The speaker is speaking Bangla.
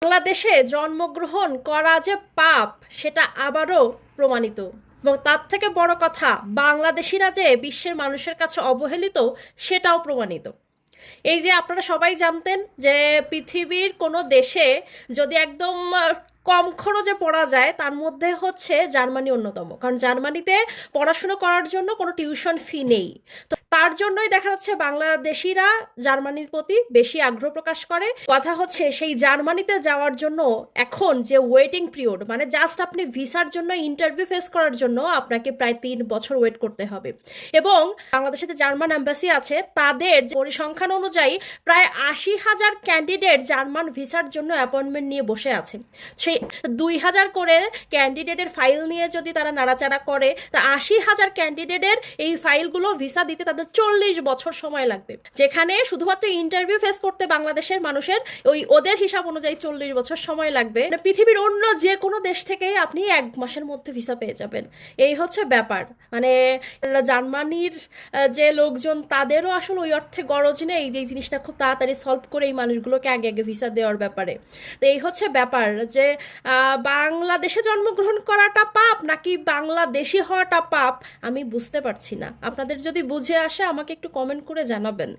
বাংলাদেশে জন্মগ্রহণ করা যে পাপ সেটা আবারও প্রমাণিত। এবং তার থেকে বড় কথা, বাংলাদেশিরা যে বিশ্বের মানুষের কাছে অবহেলিত সেটাও প্রমাণিত। এই যে আপনারা সবাই জানতেন যে পৃথিবীর কোনো দেশে যদি একদম কম খরচে পড়া যায় তার মধ্যে হচ্ছে জার্মানি অন্যতম, কারণ জার্মানিতে পড়াশুনো করার জন্য কোনো টিউশন ফি নেই। তো তার জন্যই দেখা যাচ্ছে বাংলাদেশিরা জার্মানির প্রতি বেশি আগ্রহ প্রকাশ করে। কথা হচ্ছে সেই জার্মানিতে যাওয়ার জন্য এখন যে ওয়েটিং পিরিয়ড, মানে জাস্ট আপনি ভিসার জন্য ইন্টারভিউ ফেস করার জন্য আপনাকে প্রায় 3 বছর ওয়েট করতে হবে। এবং বাংলাদেশে যে জার্মান অ্যাম্বাসি আছে তাদের পরিসংখ্যান অনুযায়ী প্রায় 80,000 ক্যান্ডিডেট জার্মান ভিসার জন্য অ্যাপয়েন্টমেন্ট নিয়ে বসে আছে। সেই 2,000 করে ক্যান্ডিডেটের ফাইল নিয়ে যদি তারা নাড়াচাড়া করে, তা 80,000 ক্যান্ডিডেটের এই ফাইলগুলো ভিসা দিতে তাদের 40 বছর সময় লাগবে, যেখানে শুধুমাত্র ইন্টারভিউ ফেস করতে বাংলাদেশের মানুষের ওদের হিসাব অনুযায়ী 40 বছর সময় লাগবে। পৃথিবীর অন্য যে কোনো দেশ থেকে আপনি 1 মাসের মধ্যে ভিসা পেয়ে যাবেন। এই হচ্ছে ব্যাপার। মানে জার্মানির যে লোকজন তাদেরও আসলে ওই অর্থে গরজ নেই যে এই জিনিসটা খুব তাড়াতাড়ি সলভ করে এই মানুষগুলোকে আগে আগে ভিসা দেওয়ার ব্যাপারে। তো এই হচ্ছে ব্যাপার যে বাংলাদেশে জন্মগ্রহণ করাটা পাপ নাকি বাংলাদেশি হওয়াটা পাপ আমি বুঝতে পারছি না। আপনাদের যদি বুঝে আসে আমাকে একটু কমেন্ট করে জানাবেন।